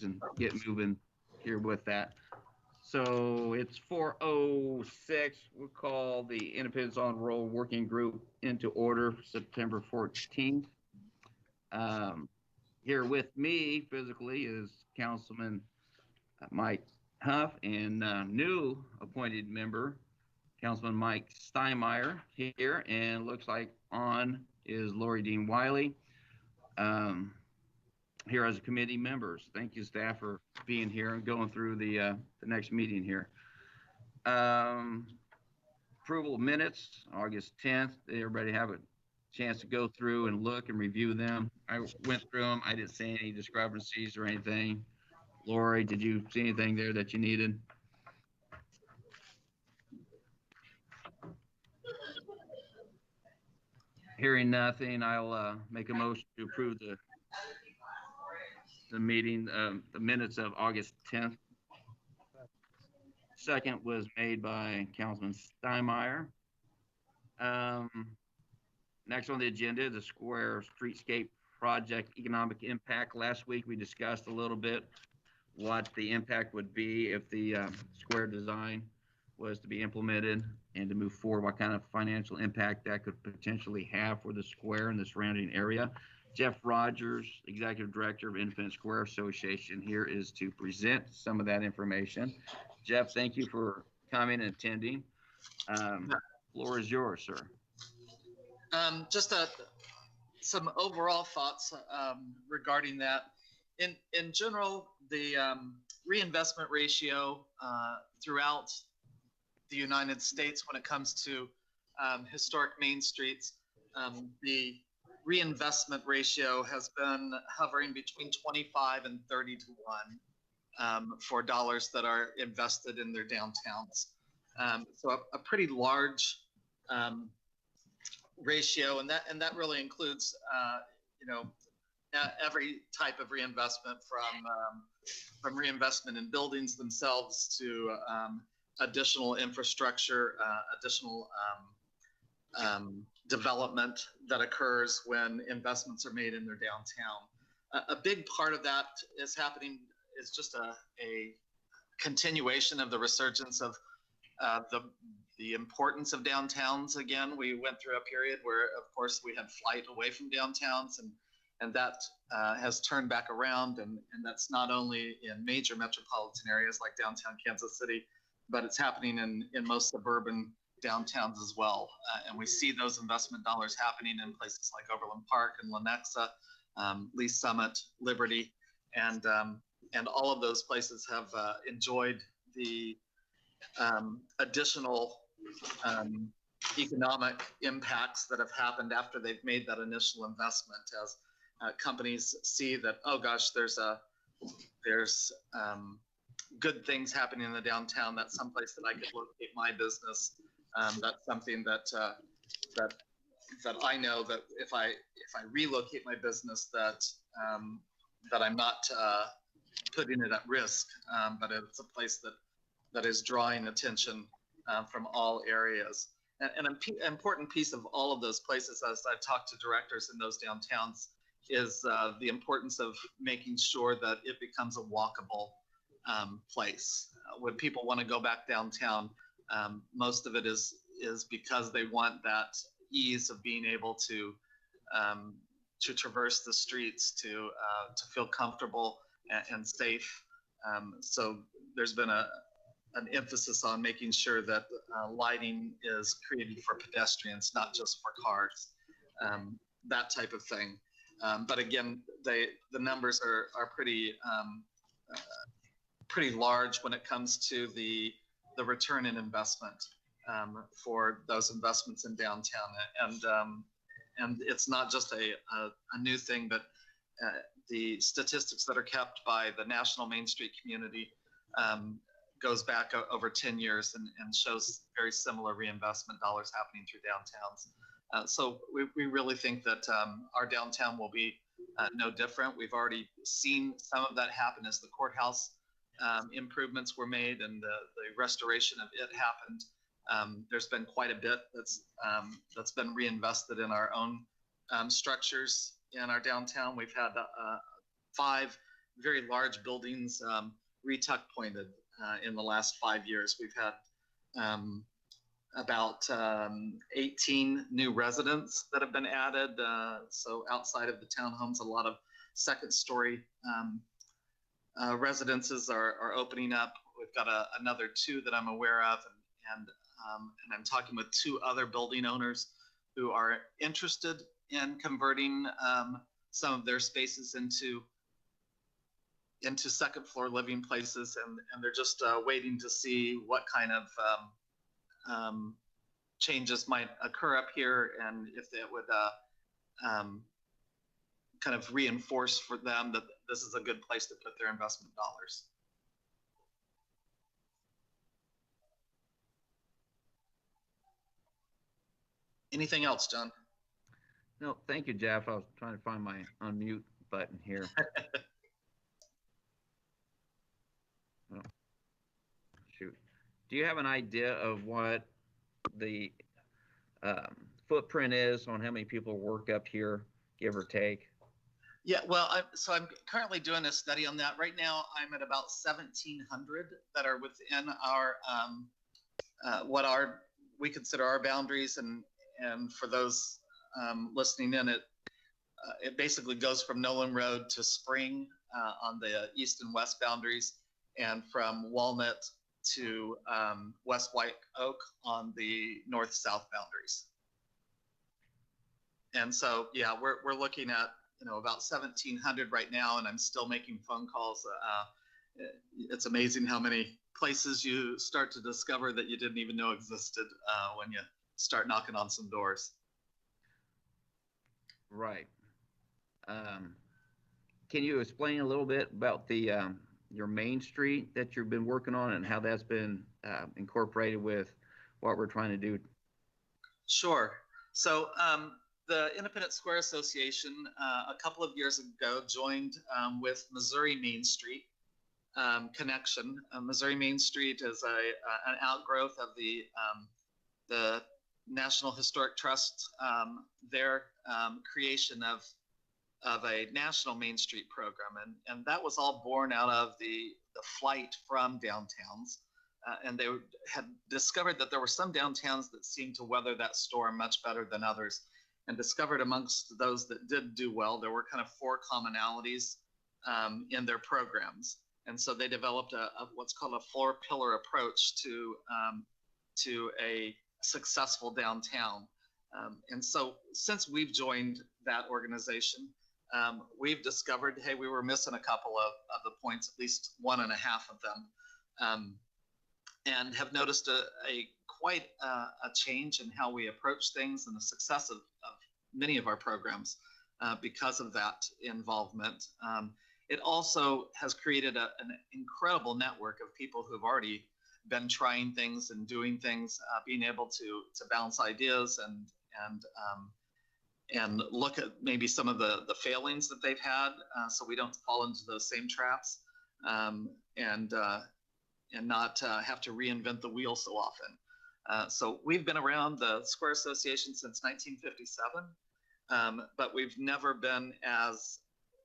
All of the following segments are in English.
and get moving here with that. So it's 4:06. We'll call the Independence on Roll Working Group into order September 14th. Um, Here with me physically is Councilman Mike Huff and new appointed member, Councilman Mike Steinmeier here. And looks like on is Lori Dean Wiley. Um, Here as a committee members. Thank you, staff, for being here and going through the next meeting here. Um, Approval of minutes, August 10th. Did everybody have a chance to go through and look and review them? I went through them. I didn't see any discrepancies or anything. Lori, did you see anything there that you needed? Hearing nothing, I'll make a motion to approve the meeting, the minutes of August 10th. Second was made by Councilman Steinmeier. Next on the agenda, the Square Streetscape Project economic impact. Last week we discussed a little bit what the impact would be if the square design was to be implemented and to move forward, what kind of financial impact that could potentially have for the square and the surrounding area. Jeff Rogers, Executive Director of Independence Square Association, here is to present some of that information. Jeff, thank you for coming and attending. Floor is yours, sir. Just some overall thoughts regarding that. In general, the reinvestment ratio throughout the United States when it comes to historic main streets, the reinvestment ratio has been hovering between 25 and 30 to 1 for dollars that are invested in their downtowns. So a pretty large ratio, and that really includes every type of reinvestment from reinvestment in buildings themselves to additional infrastructure, additional development that occurs when investments are made in their downtown. A big part of that is just a continuation of the resurgence of the importance of downtowns. Again, we went through a period where, of course, we had flight away from downtowns, and that has turned back around, and that's not only in major metropolitan areas like downtown Kansas City, but it's happening in most suburban downtowns as well. And we see those investment dollars happening in places like Overland Park and Lenexa, Lee Summit, Liberty, and all of those places have enjoyed the additional economic impacts that have happened after they've made that initial investment, as companies see that, oh gosh, there's good things happening in the downtown. That's someplace that I could locate my business. That's something that I know that if I relocate my business, that I'm not putting it at risk, but it's a place that is drawing attention from all areas. And an important piece of all of those places, as I've talked to directors in those downtowns, is the importance of making sure that it becomes a walkable place. When people want to go back downtown, most of it is because they want that ease of being able to traverse the streets, to feel comfortable and safe. So there's been an emphasis on making sure that lighting is created for pedestrians, not just for cars, that type of thing. But again, the numbers are pretty large when it comes to the return in investment for those investments in downtown. And it's not just a new thing, but the statistics that are kept by the National Main Street Community goes back over 10 years and shows very similar reinvestment dollars happening through downtowns. So we really think that our downtown will be no different. We've already seen some of that happen as the courthouse improvements were made and the restoration of it happened. There's been quite a bit that's been reinvested in our own structures in our downtown. We've had 5 very large buildings retuck pointed in the last 5 years. We've had about 18 new residents that have been added. So outside of the townhomes, a lot of second story residences are opening up. We've got another 2 that I'm aware of, and I'm talking with 2 other building owners who are interested in converting some of their spaces into second floor living places, and they're just waiting to see what kind of changes might occur up here, and if that would kind of reinforce for them that this is a good place to put their investment dollars. Anything else, John? No, thank you, Jeff. I was trying to find my unmute button here. Oh, shoot. Do you have an idea of what the footprint is on how many people work up here, give or take? Yeah, well, I'm currently doing a study on that. Right now, I'm at about 1,700 that are within our what we consider our boundaries, and for those listening in, it basically goes from Nolan Road to Spring on the east and west boundaries, and from Walnut to West White Oak on the north-south boundaries. And so, yeah, we're looking at about 1,700 right now, and I'm still making phone calls. It's amazing how many places you start to discover that you didn't even know existed when you start knocking on some doors. Right. Can you explain a little bit about the your Main Street that you've been working on and how that's been incorporated with what we're trying to do? Sure. So the Independence Square Association a couple of years ago joined with Missouri Main Street Connection. Missouri Main Street is an outgrowth of the National Historic Trust, their creation of a national Main Street program, and that was all born out of the flight from downtowns, and they had discovered that there were some downtowns that seemed to weather that storm much better than others, and discovered amongst those that did do well, there were kind of 4 commonalities in their programs, and so they developed what's called a 4-pillar approach to a successful downtown. And so since we've joined that organization, we've discovered, hey, we were missing a couple of the points, at least 1.5 of them, and have noticed quite a change in how we approach things and the success of many of our programs because of that involvement. It also has created an incredible network of people who have already been trying things and doing things, being able to bounce ideas and look at maybe some of the failings that they've had, so we don't fall into those same traps, and not have to reinvent the wheel so often. So we've been around the Square Association since 1957, but we've never been as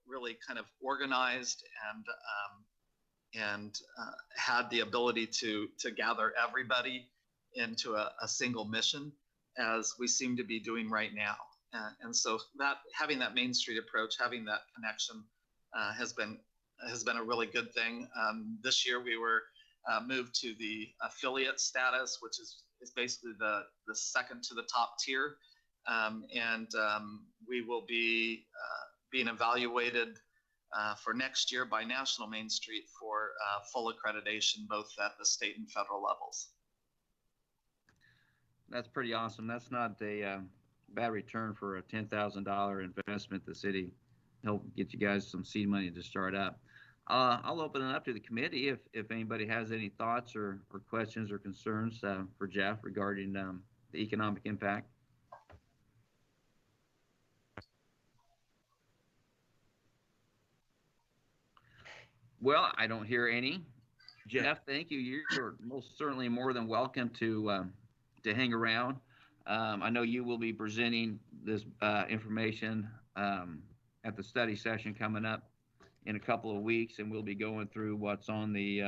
really kind of organized and had the ability to gather everybody into a single mission as we seem to be doing right now. And so that having that Main Street approach, having that connection has been a really good thing. This year we were moved to the affiliate status, which is basically the second to the top tier. And we will be being evaluated for next year by National Main Street for full accreditation, both at the state and federal levels. That's pretty awesome. That's not a bad return for a $10,000 investment. The city helped get you guys some seed money to start up. I'll open it up to the committee if anybody has any thoughts or questions or concerns for Jeff regarding the economic impact. Well, I don't hear any. Jeff, thank you. You're most certainly more than welcome to hang around. I know you will be presenting this information at the study session coming up in a couple of weeks, and we'll be going through what's on the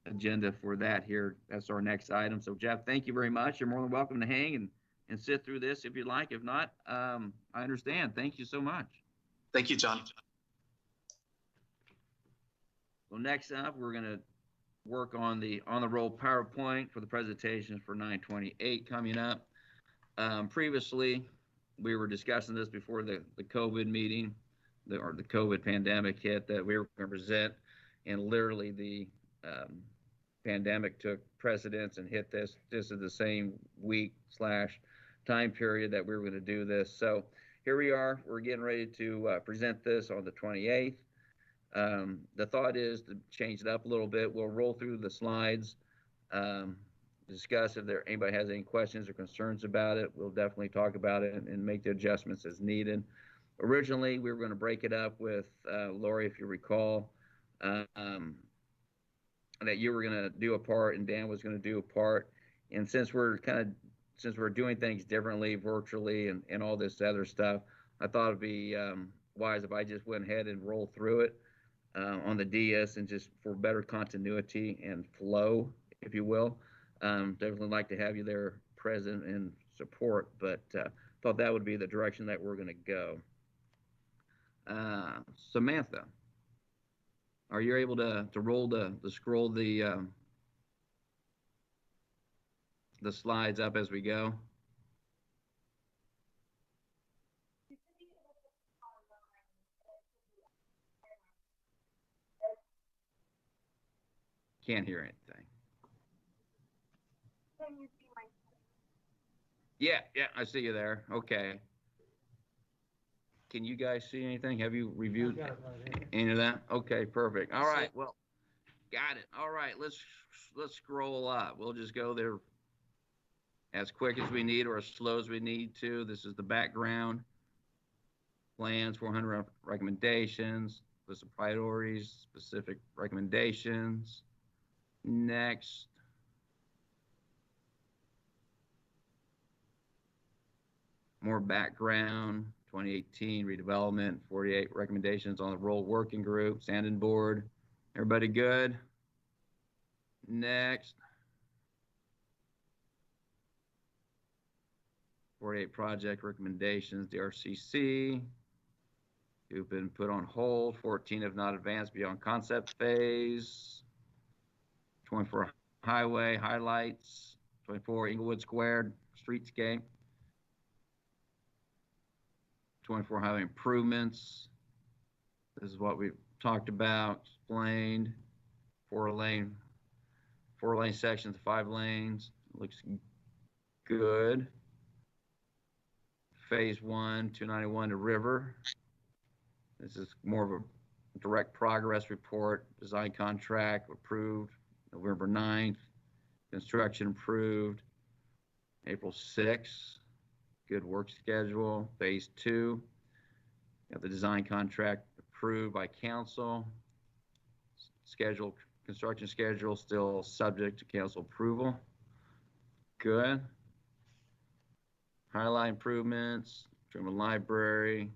agenda for that here. That's our next item. So, Jeff, thank you very much. You're more than welcome to hang and sit through this if you'd like. If not, I understand. Thank you so much. Thank you, John. So next up, we're going to work on the roll PowerPoint for the presentations for 9/28 coming up. Previously, we were discussing this before the COVID meeting, or the COVID pandemic hit, that we were going to present, and literally the pandemic took precedence and hit this. This is the same week / time period that we were going to do this. So here we are. We're getting ready to present this on the 28th. The thought is to change it up a little bit. We'll roll through the slides, discuss if anybody has any questions or concerns about it. We'll definitely talk about it and make the adjustments as needed. Originally, we were going to break it up with Lori, if you recall, that you were going to do a part and Dan was going to do a part. And since we're doing things differently, virtually, and all this other stuff, I thought it'd be wise if I just went ahead and roll through it on the DS, and just for better continuity and flow, if you will. Definitely like to have you there present and support, but thought that would be the direction that we're going to go. Samantha, are you able to scroll the slides up as we go? Can't hear anything. Can you see my? Yeah, I see you there. Okay. Can you guys see anything? Have you reviewed any of that? Okay, perfect. All right. Well, got it. All right. Let's scroll up. We'll just go there as quick as we need or as slow as we need to. This is the background. Plans, 400 recommendations, list of priorities, specific recommendations. Next. More background, 2018 redevelopment, 48 recommendations on the role working group, standing board. Everybody good? Next. 48 project recommendations, DRCC. Who've been put on hold, 14 have not advanced beyond concept phase. 24 highway highlights, 24 Inglewood Square streetscape. 24 highway improvements. This is what we've talked about, explained. Four lane sections, 5 lanes. Looks good. Phase 1, 291 to River. This is more of a direct progress report. Design contract approved November 9th. Construction approved April 6th. Good work schedule. Phase 2. Got the design contract approved by council. Construction schedule still subject to council approval. Good. Highlight improvements, Truman Library,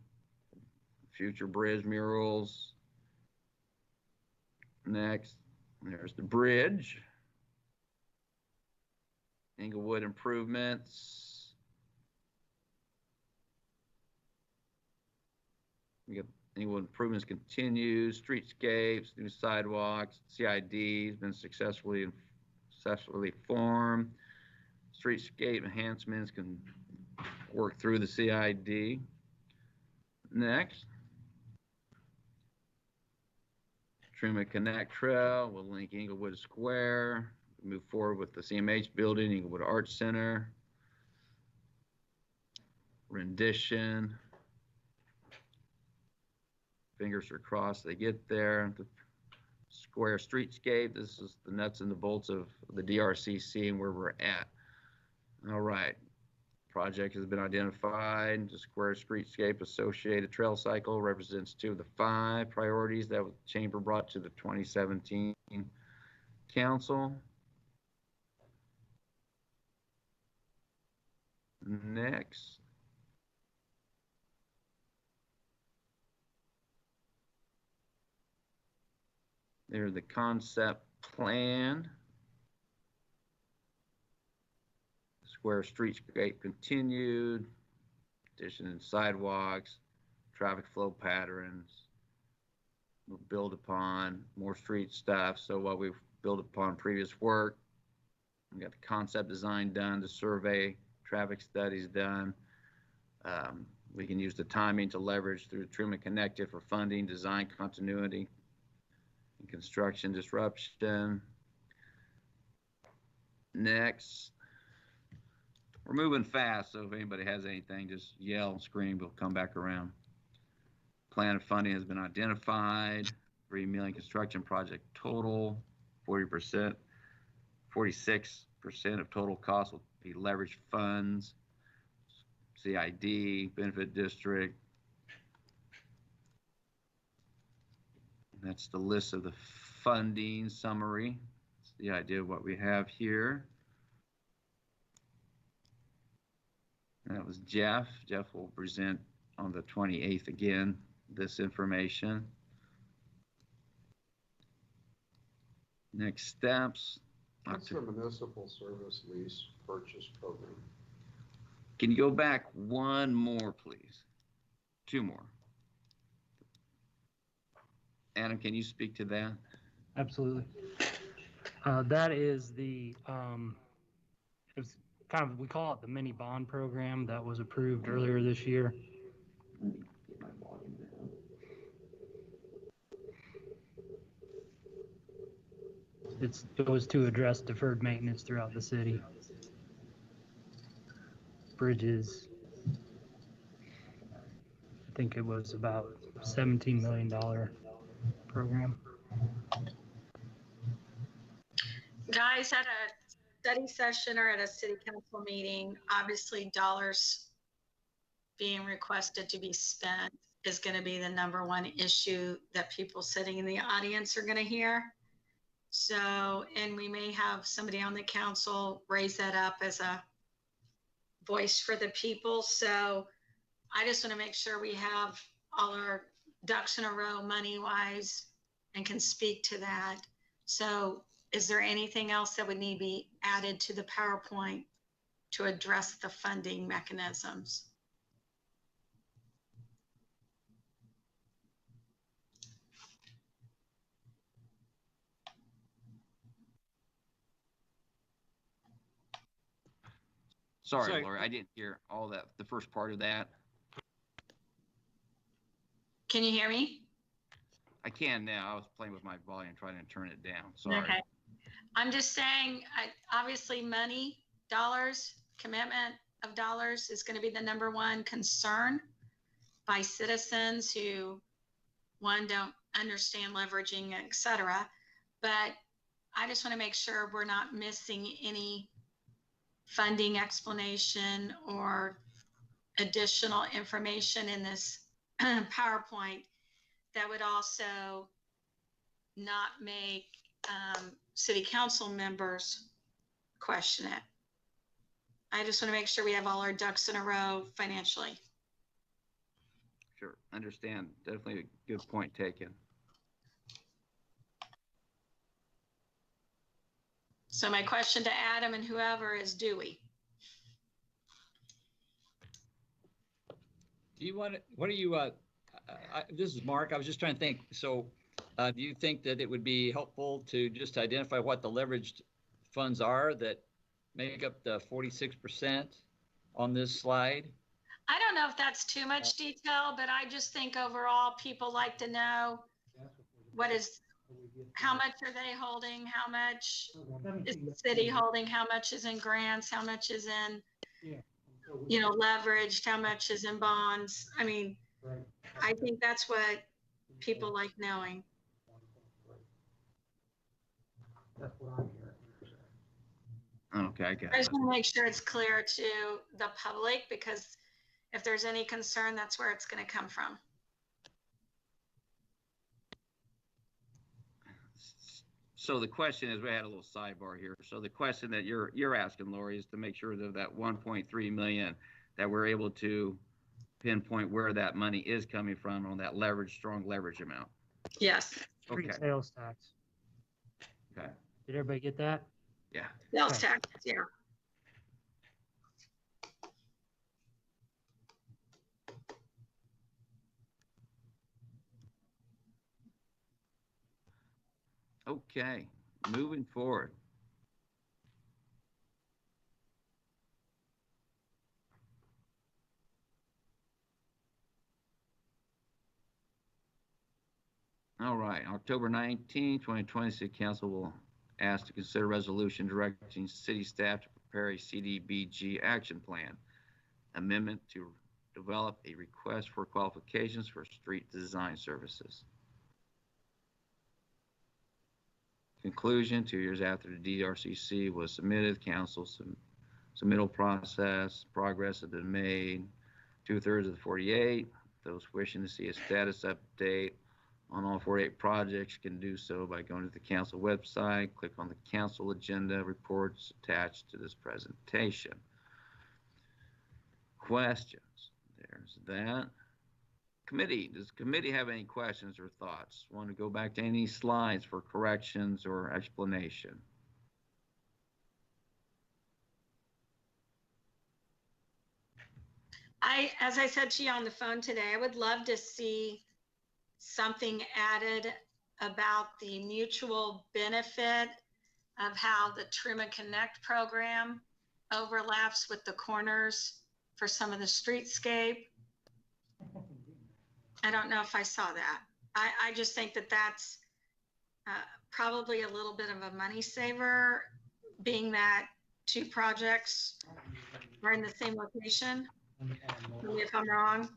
future bridge murals. Next, there's the bridge. Inglewood improvements. We got Inglewood improvements continue. Streetscapes, new sidewalks, CID has been successfully formed. Streetscape enhancements can work through the CID. Next, Truman Connect Trail will link Inglewood Square. Move forward with the CMH building, Inglewood Arts Center. Rendition. Fingers are crossed they get there. The square streetscape. This is the nuts and the bolts of the DRCC and where we're at. All right. Project has been identified. The square streetscape associated trail cycle represents 2 of the 5 priorities that the chamber brought to the 2017 council. Next. There's the concept plan. Square streetscape continued. Addition in sidewalks, traffic flow patterns. We'll build upon more street stuff. So while we've built upon previous work, we got the concept design done, the survey, traffic studies done. We can use the timing to leverage through Truman Connected for funding, design continuity, and construction disruption. Next, we're moving fast, so if anybody has anything, just yell and scream. We'll come back around. Plan of funding has been identified. 3 million construction project total, 40%, 46% of total cost will be leveraged funds. CID, benefit district. That's the list of the funding summary. That's the idea of what we have here. That was Jeff. Jeff will present on the 28th again this information. Next steps. What's the municipal service lease purchase program? Can you go back one more, please? Two more. Adam, can you speak to that? Absolutely. That is the, it's kind of, we call it the mini bond program that was approved earlier this year. It was to address deferred maintenance throughout the city. Bridges. I think it was about $17 million program. Guys, at a study session or at a city council meeting, obviously dollars being requested to be spent is going to be the #1 issue that people sitting in the audience are going to hear. So, and we may have somebody on the council raise that up as a voice for the people. So I just want to make sure we have all our ducks in a row money-wise and can speak to that. So is there anything else that would need to be added to the PowerPoint to address the funding mechanisms? Sorry, Lori, I didn't hear all that, the first part of that. Can you hear me? I can now. I was playing with my volume, trying to turn it down. Sorry. Okay. I'm just saying, obviously money, dollars, commitment of dollars is going to be the #1 concern by citizens who, one, don't understand leveraging, et cetera. But I just want to make sure we're not missing any funding explanation or additional information in this PowerPoint that would also not make city council members question it. I just want to make sure we have all our ducks in a row financially. Sure, understand. Definitely a good point taken. So my question to Adam and whoever is, do we? Do you want to, what do you, this is Mark. I was just trying to think. So do you think that it would be helpful to just identify what the leveraged funds are that make up the 46% on this slide? I don't know if that's too much detail, but I just think overall people like to know how much are they holding? How much is the city holding? How much is in grants? How much is in, leveraged? How much is in bonds? I mean, I think that's what people like knowing. Okay, I got I it. just want to make sure it's clear to the public, because if there's any concern, that's where it's going to come from. So the question is, we had a little sidebar here. So the question that you're asking, Lori, is to make sure that 1.3 million, that we're able to pinpoint where that money is coming from on that strong leverage amount. Yes. Street Okay. sales tax. Did everybody get that? Yeah. Sales Okay. tax, yeah. Okay, moving forward. All right, October 19, 2020, City Council will ask to consider resolution directing city staff to prepare a CDBG action plan amendment to develop a request for qualifications for street design services. Conclusion, 2 years after the DRCC was submitted, council submittal process, progress has been made, 2/3 of the 48. Those wishing to see a status update on all 48 projects can do so by going to the council website, click on the council agenda reports attached to this presentation. Questions? There's that. Committee, does the committee have any questions or thoughts? Want to go back to any slides for corrections or explanation? As I said to you on the phone today, I would love to see something added about the mutual benefit of how the Truman Connect program overlaps with the corners for some of the streetscape. I don't know if I saw that. I just think that that's probably a little bit of a money saver, being that two projects are in the same location. Tell me if I'm wrong.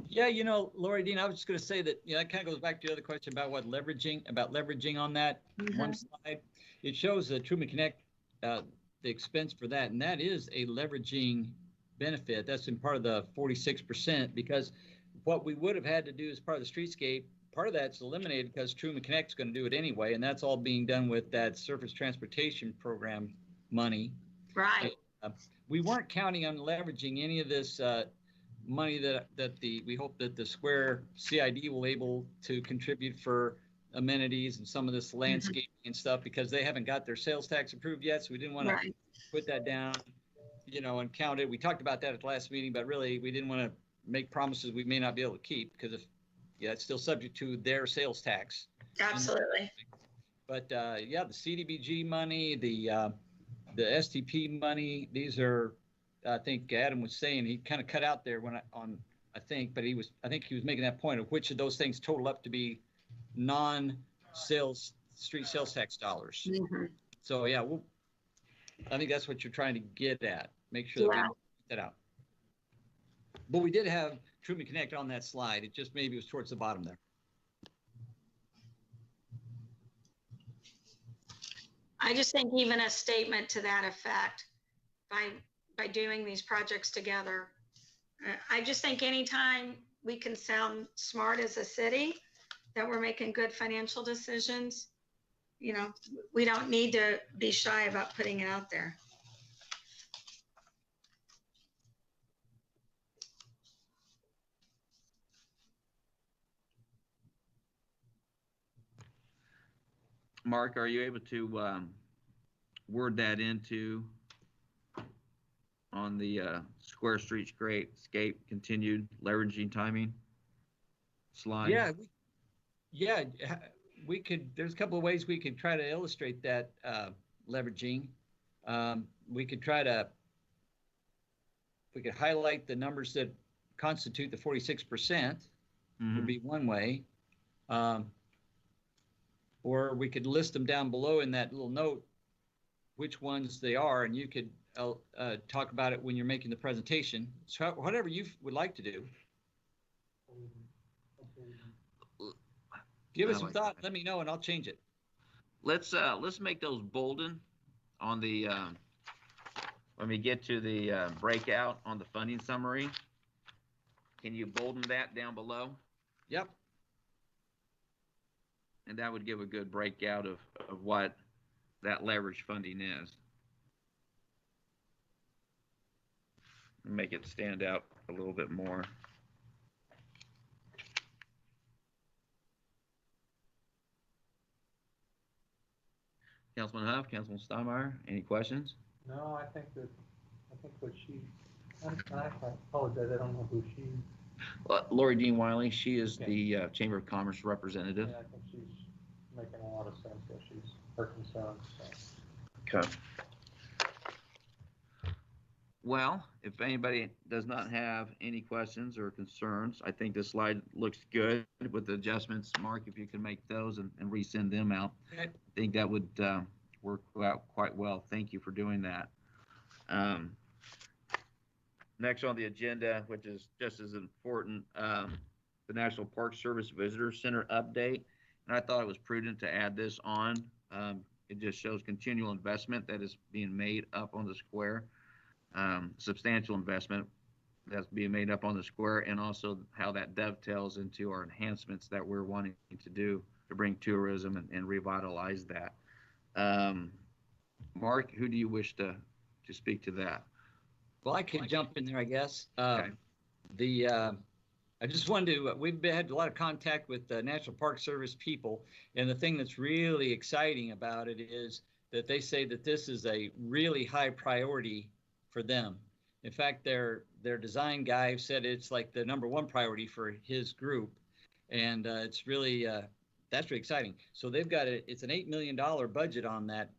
Yeah, Lori Dean, I was just going to say that, that kind of goes back to the other question about leveraging on that one slide. It shows the Truman Connect, the expense for that, and that is a leveraging benefit. That's in part of the 46%, because what we would have had to do as part of the streetscape, part of that's eliminated because Truman Connect is going to do it anyway, and that's all being done with that surface transportation program money. Right. We weren't counting on leveraging any of this money that we hope that the Square CID will able to contribute for amenities and some of this landscaping and stuff, because they haven't got their sales tax approved yet. So we didn't want to put that down, and count it. We talked about that at the last meeting, but really we didn't want to make promises we may not be able to keep, because it's still subject to their sales tax. Absolutely. But the CDBG money, the STP money, these are, I think Adam was saying, he kind of cut out there I think he was making that point of which of those things total up to be non-sales, street sales tax dollars. So I think that's what you're trying to get at. Make sure that we get that out. But we did have Truman Connect on that slide. It just maybe was towards the bottom there. I just think even a statement to that effect, by doing these projects together, I just think anytime we can sound smart as a city, that we're making good financial decisions, we don't need to be shy about putting it out there. Mark, are you able to word that into on the Square Streetscape continued leveraging timing slide? We could. There's a couple of ways we could try to illustrate that leveraging. We could highlight the numbers that constitute the 46%. Would be one way. Or we could list them down below in that little note, which ones they are, and you could talk about it when you're making the presentation. So whatever you would like to do. Give us some thought. Let me know, and I'll change it. Let's make those bolden on the when we get to the breakout on the funding summary. Can you bolden that down below? Yep. And that would give a good breakout of what that leverage funding is. Make it stand out a little bit more. Councilman Huff, Councilman Steinmeier, any questions? No, I think what she, I apologize, I don't know who she, Lori Dean Wiley, she is Okay. the Chamber of Commerce representative. yeah, I think she's making a lot of sense, what she's, her concerns, so. Okay. Well, if anybody does not have any questions or concerns, I think this slide looks good with the adjustments. Mark, if you can make those and resend them out, Okay. I think that would work out quite well. Thank you for doing that. Next on the agenda, which is just as important, the National Park Service Visitor Center update. And I thought it was prudent to add this on. It just shows continual investment that is being made up on the square. Substantial investment that's being made up on the square, and also how that dovetails into our enhancements that we're wanting to do to bring tourism and revitalize that. Mark, who do you wish to speak to that? Well, I could jump in there, I guess. Okay. I just wanted to, we've had a lot of contact with the National Park Service people, and the thing that's really exciting about it is that they say that this is a really high priority for them. In fact, their design guy said it's like the #1 priority for his group, and it's really that's really exciting. So they've got it's an $8 million budget on that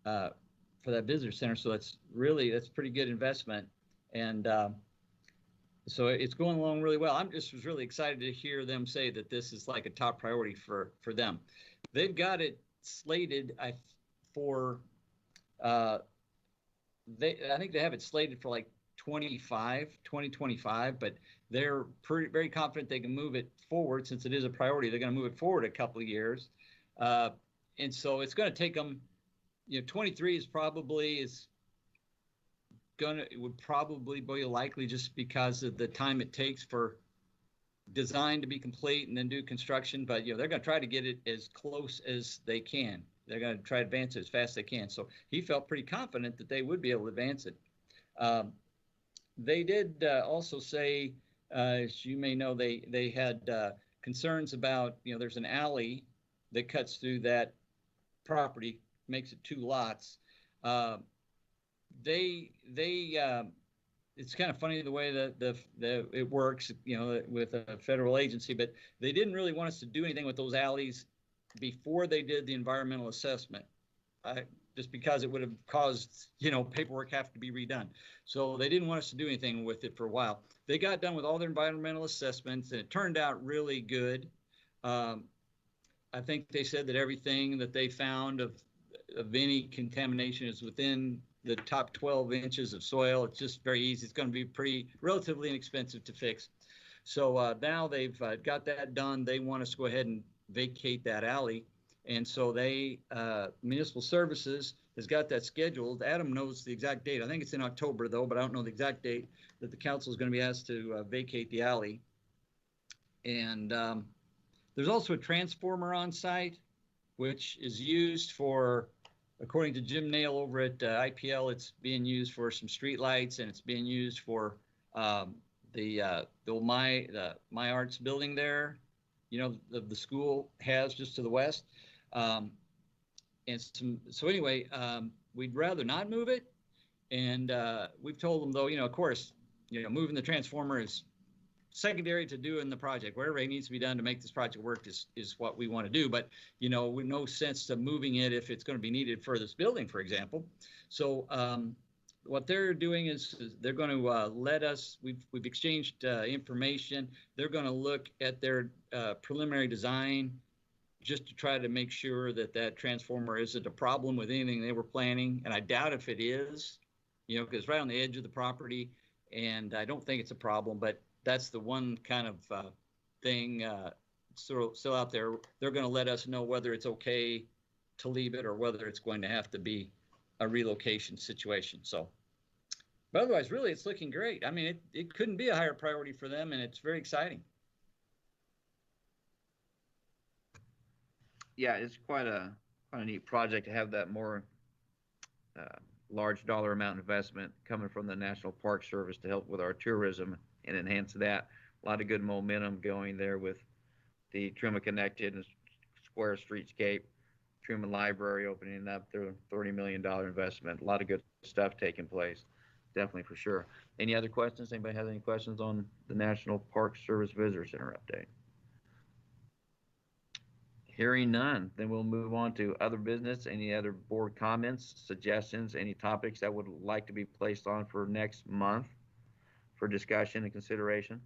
for that visitor center. So that's pretty good investment, and so it's going along really well. Was really excited to hear them say that this is like a top priority for them. They've got it slated for. I think they have it slated for like 2025, but they're very confident they can move it forward since it is a priority. They're going to move it forward a couple of years. And so it's going to take them, 23 it would probably be likely just because of the time it takes for design to be complete and then do construction. But, they're going to try to get it as close as they can. They're going to try to advance it as fast as they can. So he felt pretty confident that they would be able to advance it. They did also say, as you may know, they had concerns about, there's an alley that cuts through that property, makes it 2 lots. It's kind of funny the way that it works, with a federal agency, but they didn't really want us to do anything with those alleys before they did the environmental assessment, just because it would have caused, paperwork have to be redone. So they didn't want us to do anything with it for a while. They got done with all their environmental assessments, and it turned out really good. I think they said that everything that they found of any contamination is within the top 12 inches of soil. It's just very easy. It's going to be relatively inexpensive to fix. So now they've got that done. They want us to go ahead and vacate that alley, and so Municipal Services has got that scheduled. Adam knows the exact date. I think it's in October though, but I don't know the exact date that the council is going to be asked to vacate the alley. And there's also a transformer on site, which is used for, according to Jim Nail over at IPL, it's being used for some street lights, and it's being used for the old My Arts building there. The school has just to the west. So anyway, we'd rather not move it. And we've told them though, of course, moving the transformer is secondary to doing the project. Whatever needs to be done to make this project work is what we want to do. But, with no sense to moving it if it's going to be needed for this building, for example. So what they're doing is they're going to let us, we've exchanged information. They're going to look at their preliminary design just to try to make sure that transformer isn't a problem with anything they were planning. And I doubt if it is, because it's right on the edge of the property, and I don't think it's a problem, but that's the one kind of thing still out there. They're going to let us know whether it's okay to leave it or whether it's going to have to be a relocation situation. So, but otherwise, really, it's looking great. I mean, it couldn't be a higher priority for them, and it's very exciting. Yeah, it's quite a neat project to have that more large dollar amount investment coming from the National Park Service to help with our tourism and enhance that. A lot of good momentum going there with the Trima Connected and Square Streetscape Truman Library opening up, their $30 million investment. A lot of good stuff taking place, definitely for sure. Any other questions? Anybody have any questions on the National Park Service Visitor Center update? Hearing none, then we'll move on to other business. Any other board comments, suggestions, any topics that would like to be placed on for next month for discussion and consideration?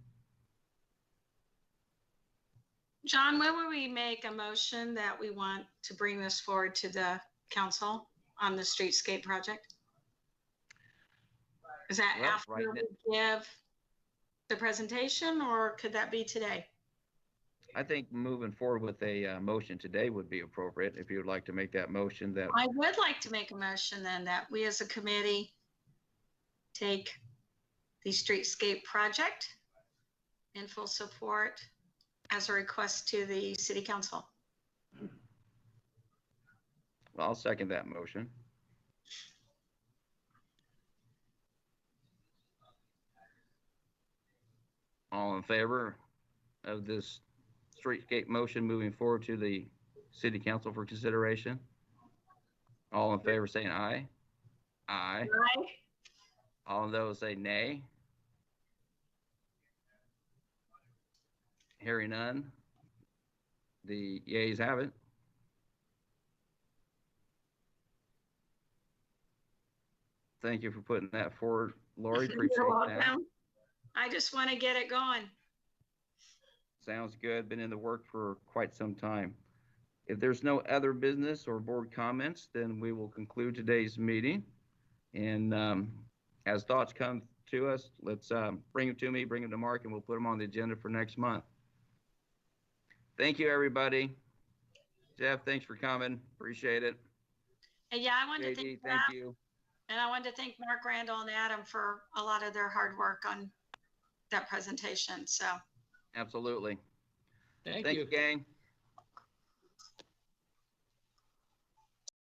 John, when will we make a motion that we want to bring this forward to the council on the streetscape project? Is that Well, after right we give the presentation, or could that be today? I think moving forward with a motion today would be appropriate. If you would like to make that motion that, I would like to make a motion then that we as a committee take the streetscape project in full support as a request to the city council. well, I'll second that motion. All in favor of this streetscape motion moving forward to the city council for consideration? All in favor saying aye? Aye. Aye. All of those say nay. Hearing none. The yeas have it. Thank you for putting that forward, Lori. Appreciate You're that. welcome. I just want to get it going. Sounds good. Been in the work for quite some time. If there's no other business or board comments, then we will conclude today's meeting. And as thoughts come to us, let's bring them to me, bring them to Mark, and we'll put them on the agenda for next month. Thank you, everybody. Jeff, thanks for coming. Appreciate it. And yeah, I wanted to JD, thank thank Jeff, you. and I wanted to thank Mark Randall and Adam for a lot of their hard work on that presentation. So Absolutely. Thank Thank you. you, gang.